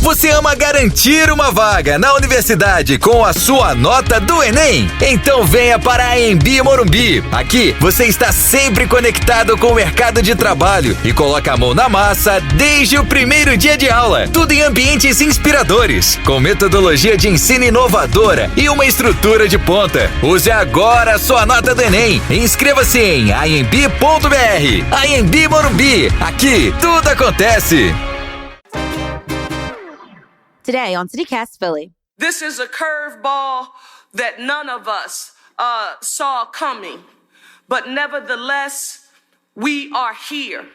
Você ama garantir uma vaga na universidade com a sua nota do Enem? Então venha para a AMB Morumbi. Aqui você está sempre conectado com o mercado de trabalho e coloca a mão na massa desde o primeiro dia de aula. Tudo em ambientes inspiradores, com metodologia de ensino inovadora e uma estrutura de ponta. Use agora a sua nota do Enem. Inscreva-se em amb.br. AMB Morumbi. Aqui tudo acontece. Today on CityCast Philly. This is a curveball that none of us saw coming, but nevertheless, we are here.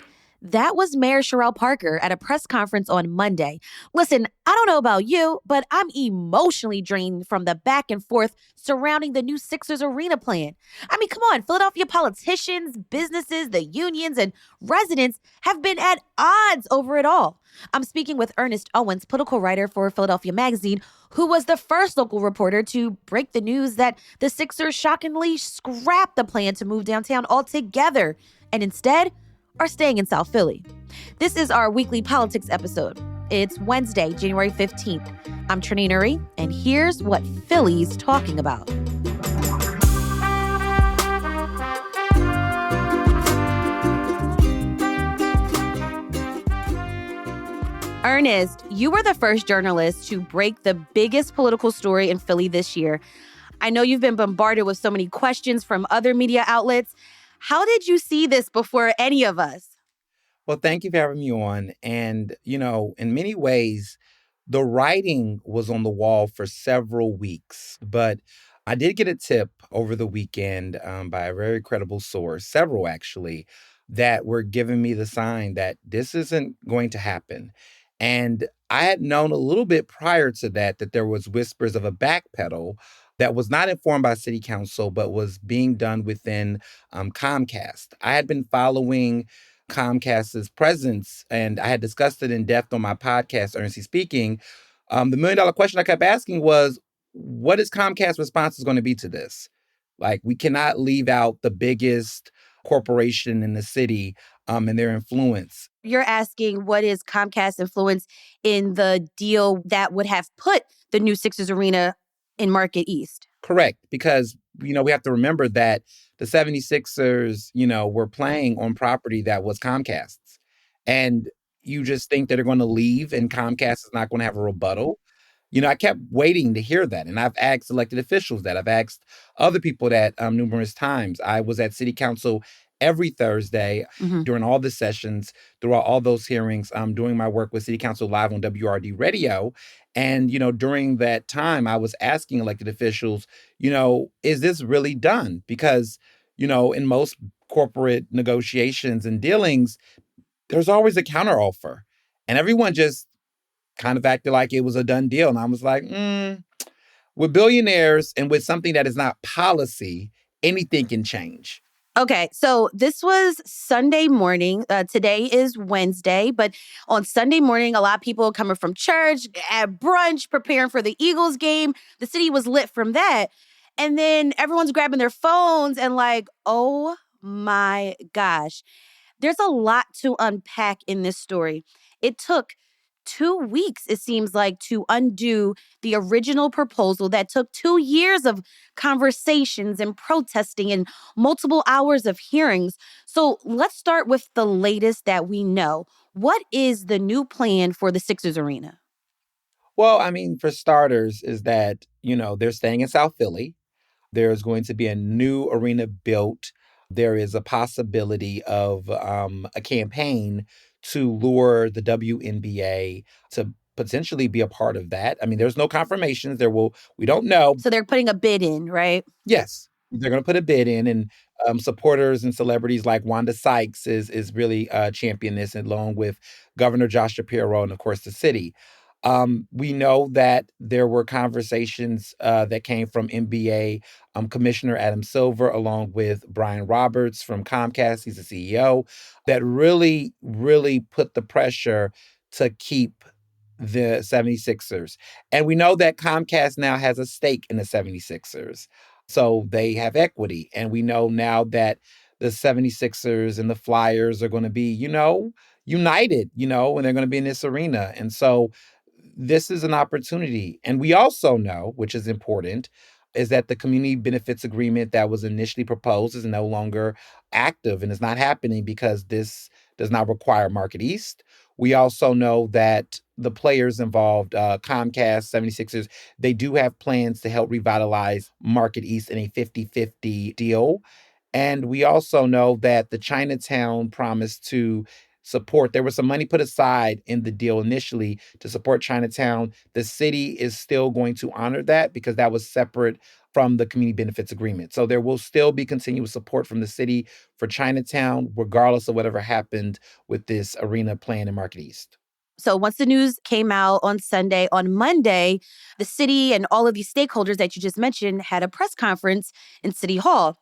That was Mayor Sherrell Parker at a press conference on Monday. Listen, I don't know about you, but I'm emotionally drained from the back and forth surrounding the new Sixers arena plan. I mean, come on, Philadelphia politicians, businesses, the unions, and residents have been at odds over it all. I'm speaking with Ernest Owens, political writer for Philadelphia Magazine, who was the first local reporter to break the news that the Sixers shockingly scrapped the plan to move downtown altogether and instead are staying in South Philly. This is our weekly politics episode. It's Wednesday, January 15th. I'm Trenae Nuri, and here's what Philly's talking about. Ernest, you were the first journalist to break the biggest political story in Philly this year. I know you've been bombarded with so many questions from other media outlets. How did you see this before any of us? Well, thank you for having me on. And, in many ways, the writing was on the wall for several weeks. But I did get a tip over the weekend by a very credible source, several actually, that were giving me the sign that this isn't going to happen. And I had known a little bit prior to that there was whispers of a backpedal that was not informed by City Council, but was being done within Comcast. I had been following Comcast's presence, and I had discussed it in depth on my podcast, Earnestly Speaking. The million-dollar question I kept asking was, what is Comcast's response going to be to this? Like, we cannot leave out the biggest corporation in the city and their influence. You're asking what is Comcast's influence in the deal that would have put the new Sixers arena in Market East? Correct, because, we have to remember that the 76ers, were playing on property that was Comcast's. And you just think that they're going to leave and Comcast is not going to have a rebuttal. I kept waiting to hear that. And I've asked elected officials that. I've asked other people that numerous times. I was at City Council every Thursday during all the sessions, throughout all those hearings, doing my work with City Council Live on WRD Radio. And, during that time, I was asking elected officials, is this really done? Because, in most corporate negotiations and dealings, there's always a counteroffer. And everyone just kind of acted like it was a done deal. And I was like, with billionaires and with something that is not policy, anything can change. Okay, so this was Sunday morning. Today is Wednesday, but on Sunday morning, a lot of people coming from church, at brunch, preparing for the Eagles game. The city was lit from that. And then everyone's grabbing their phones and like, oh my gosh. There's a lot to unpack in this story. It took 2 weeks, it seems like, to undo the original proposal that took 2 years of conversations and protesting and multiple hours of hearings. So let's start with the latest that we know. What is the new plan for the Sixers arena? Well, for starters, is that, they're staying in South Philly. There's going to be a new arena built. There is a possibility of a campaign to lure the WNBA to potentially be a part of that. There's no confirmations. We don't know. So they're putting a bid in, right? Yes, they're going to put a bid in, and supporters and celebrities like Wanda Sykes is really championing this, along with Governor Josh Shapiro and, of course, the city. We know that there were conversations that came from NBA Commissioner Adam Silver, along with Brian Roberts from Comcast, he's the CEO, that really, really put the pressure to keep the 76ers. And we know that Comcast now has a stake in the 76ers. So they have equity. And we know now that the 76ers and the Flyers are going to be, united, when they're going to be in this arena. And so this is an opportunity. And we also know, which is important, is that the community benefits agreement that was initially proposed is no longer active and is not happening because this does not require Market East. We also know that the players involved, Comcast, 76ers, they do have plans to help revitalize Market East in a 50-50 deal. And we also know that the Chinatown promised to support, there was some money put aside in the deal initially to support Chinatown. The city is still going to honor that because that was separate from the community benefits agreement. So there will still be continuous support from the city for Chinatown, regardless of whatever happened with this arena plan in Market East. So once the news came out on Sunday, on Monday, the city and all of these stakeholders that you just mentioned had a press conference in City Hall.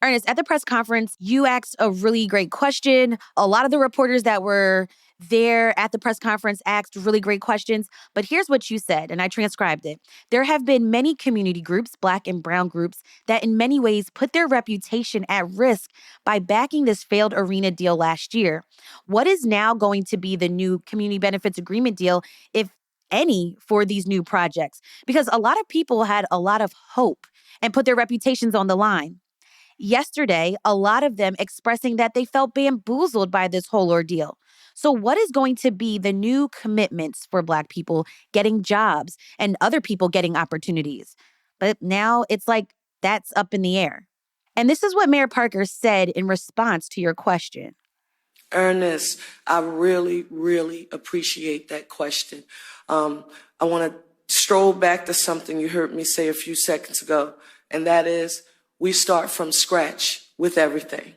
Ernest, at the press conference, you asked a really great question. A lot of the reporters that were there at the press conference asked really great questions. But here's what you said, and I transcribed it. There have been many community groups, Black and brown groups, that in many ways put their reputation at risk by backing this failed arena deal last year. What is now going to be the new community benefits agreement deal, if any, for these new projects? Because a lot of people had a lot of hope and put their reputations on the line. Yesterday, a lot of them expressing that they felt bamboozled by this whole ordeal. So what is going to be the new commitments for Black people getting jobs and other people getting opportunities? But now it's like that's up in the air. And this is what Mayor Parker said in response to your question. Ernest, I really, really appreciate that question. I want to stroll back to something you heard me say a few seconds ago, and that is, we start from scratch with everything.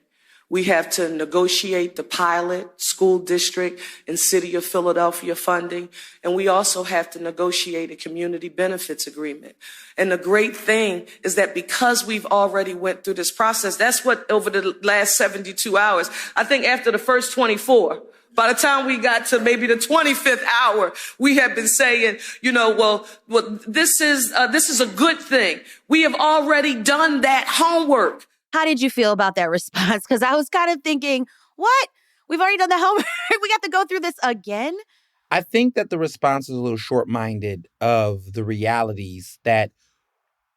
We have to negotiate the pilot, school district, and city of Philadelphia funding. And we also have to negotiate a community benefits agreement. And the great thing is that because we've already went through this process, that's what over the last 72 hours, I think after the first 24, by the time we got to maybe the 25th hour, we have been saying, well, this is a good thing. We have already done that homework. How did you feel about that response? Because I was kind of thinking, what? We've already done the homework. We got to go through this again? I think that the response is a little short-minded of the realities that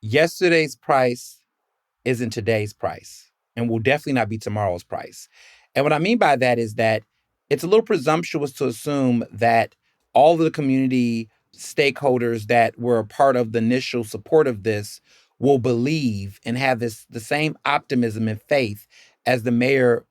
yesterday's price isn't today's price and will definitely not be tomorrow's price. And what I mean by that is that it's a little presumptuous to assume that all of the community stakeholders that were a part of the initial support of this will believe and have the same optimism and faith as the mayor,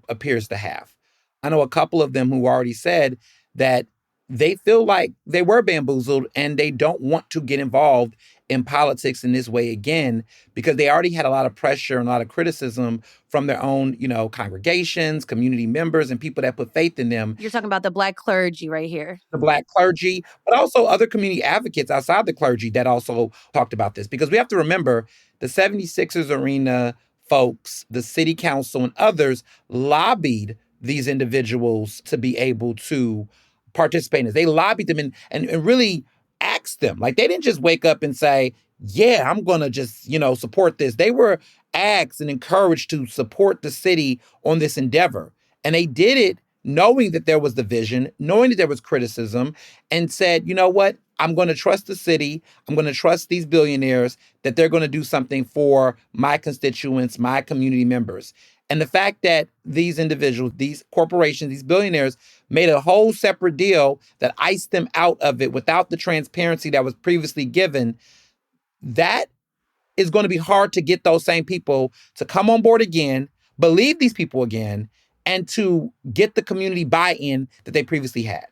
appears to have. I know a couple of them who already said that they feel like they were bamboozled and they don't want to get involved in politics in this way again because they already had a lot of pressure and a lot of criticism from their own, congregations, community members, and people that put faith in them. You're talking about the Black clergy right here. The Black clergy, but also other community advocates outside the clergy that also talked about this. Because we have to remember the 76ers arena folks, the city council, and others lobbied these individuals to be able to participate in this. They lobbied them and really asked them. Like, they didn't just wake up and say, yeah, I'm going to just, support this. They were asked and encouraged to support the city on this endeavor. And they did it knowing that there was division, knowing that there was criticism, and said, you know what? I'm going to trust the city. I'm going to trust these billionaires that they're going to do something for my constituents, my community members. And the fact that these individuals, these corporations, these billionaires made a whole separate deal that iced them out of it without the transparency that was previously given, that is going to be hard to get those same people to come on board again, believe these people again, and to get the community buy-in that they previously had.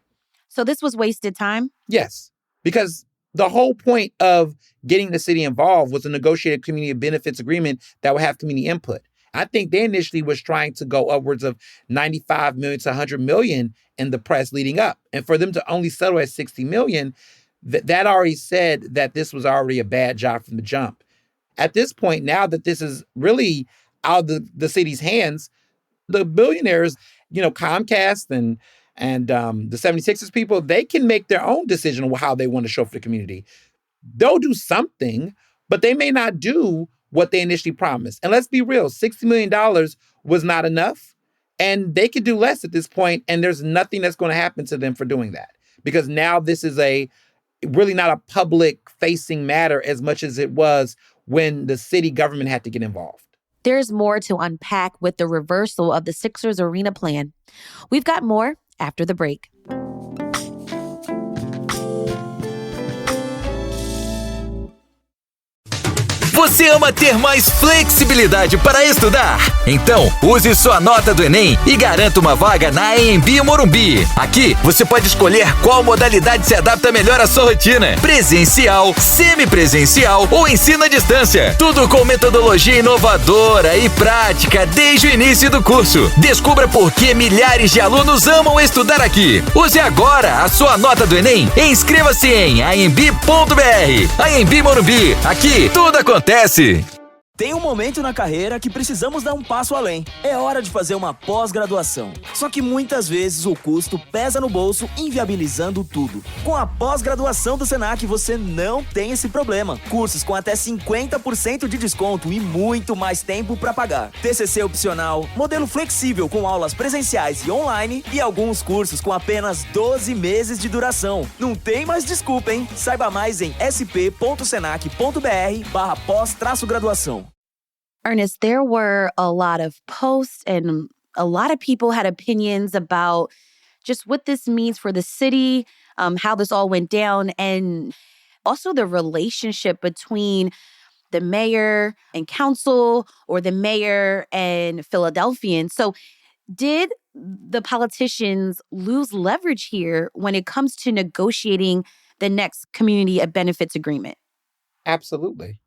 So this was wasted time? Yes, because the whole point of getting the city involved was a negotiated community benefits agreement that would have community input. I think they initially was trying to go upwards of 95 million to 100 million in the press leading up. And for them to only settle at 60 million, that already said that this was already a bad job from the jump. At this point, now that this is really out of the city's hands, the billionaires, Comcast and the 76ers people, they can make their own decision on how they want to show for the community. They'll do something, but they may not do what they initially promised. And let's be real, $60 million was not enough. And they could do less at this point, and there's nothing that's going to happen to them for doing that. Because now this is a really not a public-facing matter as much as it was when the city government had to get involved. There's more to unpack with the reversal of the Sixers arena plan. We've got more after the break. Você ama ter mais flexibilidade para estudar? Então, use sua nota do Enem e garanta uma vaga na AMB Morumbi. Aqui, você pode escolher qual modalidade se adapta melhor à sua rotina. Presencial, semipresencial ou ensino à distância. Tudo com metodologia inovadora e prática desde o início do curso. Descubra por que milhares de alunos amam estudar aqui. Use agora a sua nota do Enem e inscreva-se em amb.br. AMB Morumbi. Aqui, tudo acontece. Tem um momento na carreira que precisamos dar um passo além. É hora de fazer uma pós-graduação. Só que muitas vezes o custo pesa no bolso, inviabilizando tudo. Com a pós-graduação do Senac, você não tem esse problema. Cursos com até 50% de desconto e muito mais tempo para pagar. TCC opcional, modelo flexível com aulas presenciais e online e alguns cursos com apenas 12 meses de duração. Não tem mais desculpa, hein? Saiba mais em sp.senac.br/pós-graduação. Ernest, there were a lot of posts and a lot of people had opinions about just what this means for the city, how this all went down, and also the relationship between the mayor and council or the mayor and Philadelphians. So did the politicians lose leverage here when it comes to negotiating the next community benefits agreement? Absolutely.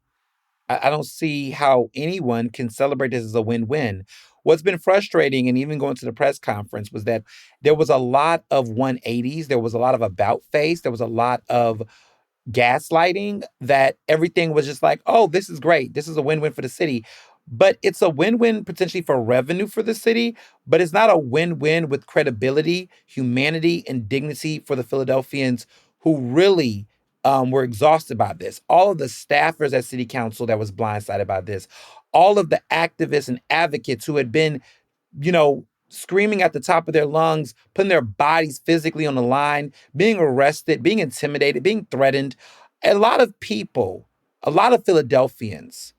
I don't see how anyone can celebrate this as a win-win. What's been frustrating, and even going to the press conference, was that there was a lot of 180s. There was a lot of about face. There was a lot of gaslighting, that everything was just like, oh, this is great. This is a win-win for the city. But it's a win-win potentially for revenue for the city, but it's not a win-win with credibility, humanity, and dignity for the Philadelphians who really were exhausted by this. All of the staffers at City Council that was blindsided by this. All of the activists and advocates who had been, screaming at the top of their lungs, putting their bodies physically on the line, being arrested, being intimidated, being threatened. A lot of people, a lot of Philadelphians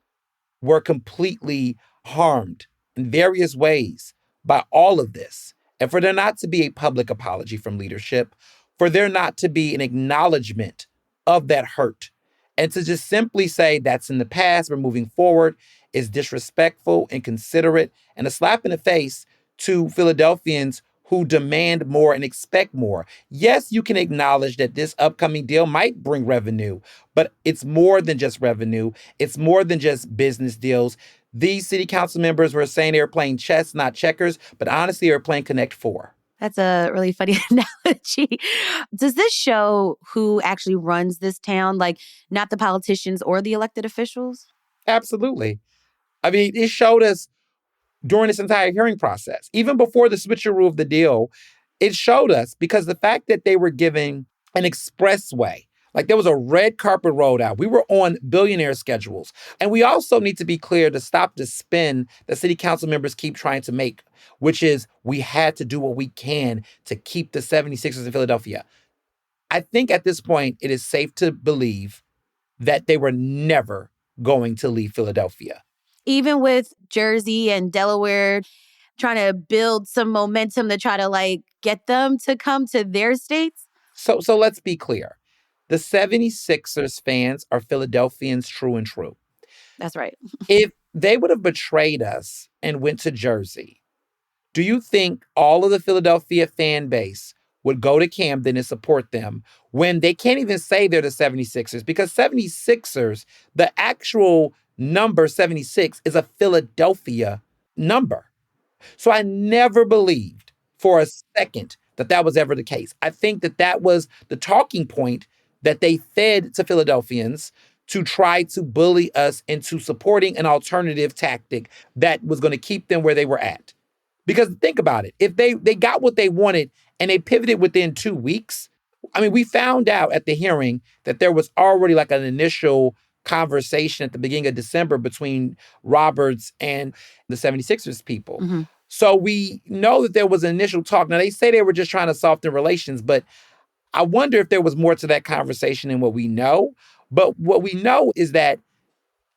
were completely harmed in various ways by all of this. And for there not to be a public apology from leadership, for there not to be an acknowledgement of that hurt, and to just simply say that's in the past, we're moving forward, is disrespectful, inconsiderate, and a slap in the face to Philadelphians who demand more and expect more. Yes, you can acknowledge that this upcoming deal might bring revenue, but it's more than just revenue. It's more than just business deals. These city council members were saying they were playing chess, not checkers, but honestly, they were playing Connect Four. That's a really funny analogy. Does this show who actually runs this town, like not the politicians or the elected officials? Absolutely. I mean, it showed us during this entire hearing process, even before the switcheroo of the deal, it showed us, because the fact that they were giving an expressway, like there was a red carpet rolled out. We were on Billionaires schedules. And we also need to be clear to stop the spin that city council members keep trying to make, which is we had to do what we can to keep the 76ers in Philadelphia. I think at this point, it is safe to believe that they were never going to leave Philadelphia. Even with Jersey and Delaware trying to build some momentum to try to get them to come to their states? So let's be clear. The 76ers fans are Philadelphians true and true. That's right. If they would have betrayed us and went to Jersey, do you think all of the Philadelphia fan base would go to Camden and support them when they can't even say they're the 76ers? Because 76ers, the actual number 76 is a Philadelphia number. So I never believed for a second that was ever the case. I think that was the talking point that they fed to Philadelphians to try to bully us into supporting an alternative tactic that was going to keep them where they were at. Because think about it. If they got what they wanted and they pivoted within 2 weeks, I mean, we found out at the hearing that there was already an initial conversation at the beginning of December between Roberts and the 76ers people. Mm-hmm. So we know that there was an initial talk. Now, they say they were just trying to soften relations, but I wonder if there was more to that conversation than what we know. But what we know is that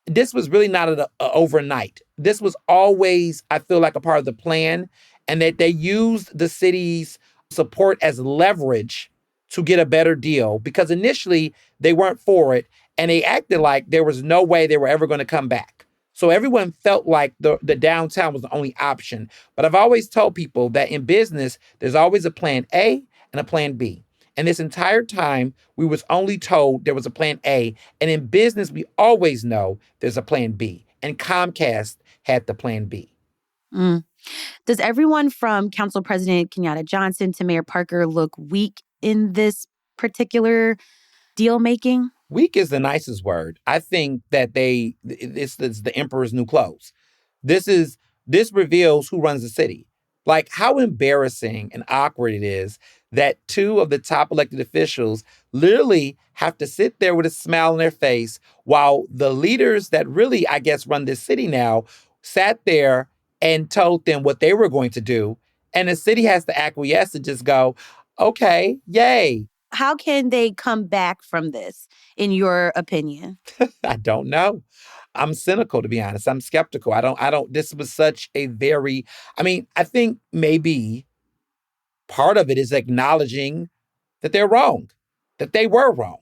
this was really not overnight. This was always, I feel like, a part of the plan, and that they used the city's support as leverage to get a better deal because initially they weren't for it and they acted like there was no way they were ever going to come back. So everyone felt like the downtown was the only option. But I've always told people that in business, there's always a plan A and a plan B. And this entire time, we was only told there was a plan A. And in business, we always know there's a plan B. And Comcast had the plan B. Mm. Does everyone from Council President Kenyatta Johnson to Mayor Parker look weak in this particular deal making? Weak is the nicest word. I think that it's the emperor's new clothes. This reveals who runs the city. Like how embarrassing and awkward it is that two of the top elected officials literally have to sit there with a smile on their face while the leaders that really, I guess, run this city now sat there and told them what they were going to do. And the city has to acquiesce and just go, okay, yay. How can they come back from this, in your opinion? I don't know. I'm cynical, to be honest. I'm skeptical. This was such a I think maybe part of it is acknowledging that they're wrong, that they were wrong,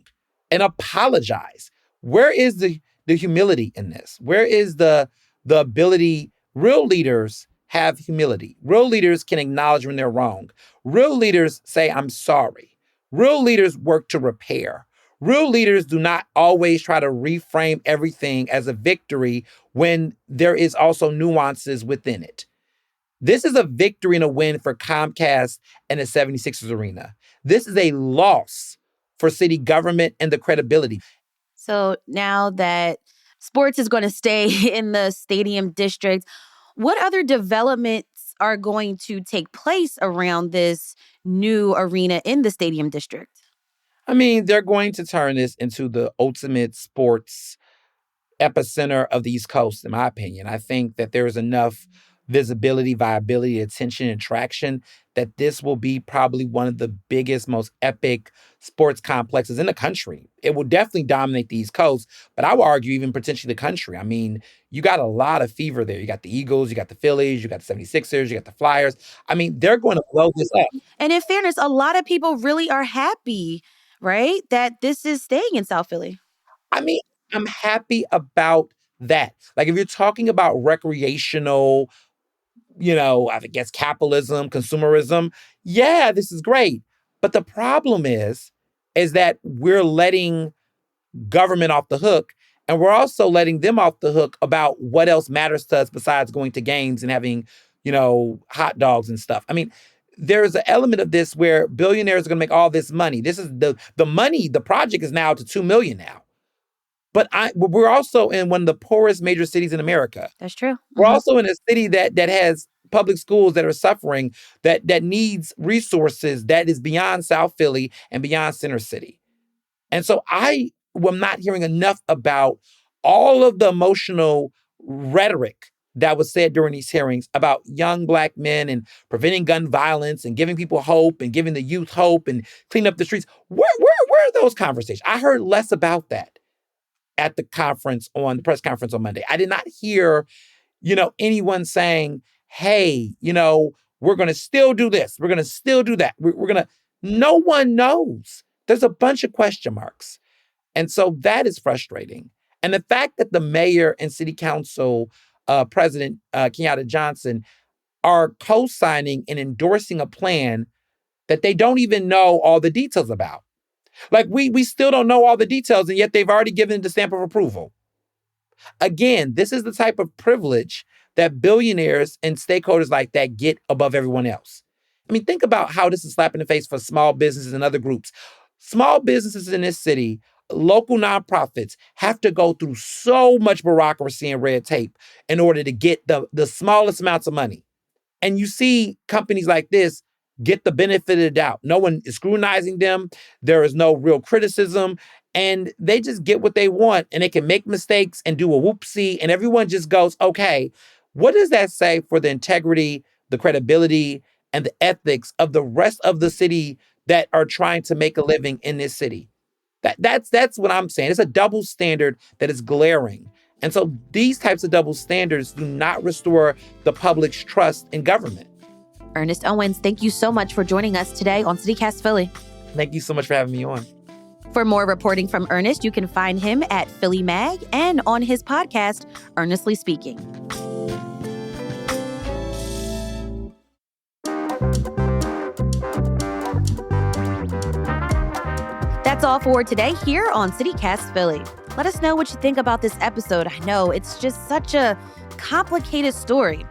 and apologize. Where is the humility in this? Where is the ability? Real leaders have humility. Real leaders can acknowledge when they're wrong. Real leaders say, I'm sorry. Real leaders work to repair. Real leaders do not always try to reframe everything as a victory when there is also nuances within it. This is a victory and a win for Comcast and the 76ers arena. This is a loss for city government and the credibility. So now that sports is going to stay in the stadium district, what other developments are going to take place around this new arena in the stadium district? I mean, they're going to turn this into the ultimate sports epicenter of the East Coast, in my opinion. I think that there's enough visibility, viability, attention, and traction that this will be probably one of the biggest, most epic sports complexes in the country. It will definitely dominate the East Coast, but I would argue even potentially the country. I mean, you got a lot of fever there. You got the Eagles, you got the Phillies, you got the 76ers, you got the Flyers. I mean, they're going to blow this up. And in fairness, a lot of people really are happy, right, that this is staying in South Philly. I mean, I'm happy about that. Like if you're talking about recreational, I guess capitalism, consumerism, yeah, this is great. But the problem is that we're letting government off the hook, and we're also letting them off the hook about what else matters to us besides going to games and having, hot dogs and stuff. I mean, there's an element of this where billionaires are going to make all this money. This is the money, the project is now to $2 million now. But we're also in one of the poorest major cities in America. That's true. Mm-hmm. We're also in a city that has public schools that are suffering, that needs resources that is beyond South Philly and beyond Center City. And so I am not hearing enough about all of the emotional rhetoric that was said during these hearings about young Black men and preventing gun violence and giving people hope and giving the youth hope and cleaning up the streets. Where are those conversations? I heard less about that at the press conference on Monday. I did not hear, anyone saying, hey, we're going to still do this. We're going to still do that. We're going to, no one knows. There's a bunch of question marks. And so that is frustrating. And the fact that the mayor and city council president, Kenyatta Johnson, are co-signing and endorsing a plan that they don't even know all the details about. Like we still don't know all the details, and yet they've already given the stamp of approval. Again, this is the type of privilege that billionaires and stakeholders like that get above everyone else. I mean, think about how this is a slap in the face for small businesses and other groups. Small businesses in this city, local nonprofits, have to go through so much bureaucracy and red tape in order to get the smallest amounts of money. And you see companies like this get the benefit of the doubt. No one is scrutinizing them. There is no real criticism. And they just get what they want, and they can make mistakes and do a whoopsie, and everyone just goes, okay, what does that say for the integrity, the credibility, and the ethics of the rest of the city that are trying to make a living in this city. That's what I'm saying. It's a double standard that is glaring. And so these types of double standards do not restore the public's trust in government. Ernest Owens, thank you so much for joining us today on CityCast Philly. Thank you so much for having me on. For more reporting from Ernest, you can find him at Philly Mag and on his podcast, Earnestly Speaking. That's all for today here on CityCast Philly. Let us know what you think about this episode. I know it's just such a complicated story.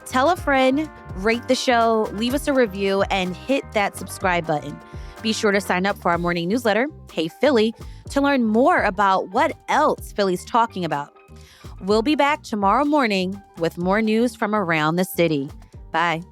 Tell a friend, rate the show, leave us a review, and hit that subscribe button. Be sure to sign up for our morning newsletter, Hey Philly, to learn more about what else Philly's talking about. We'll be back tomorrow morning with more news from around the city. Bye.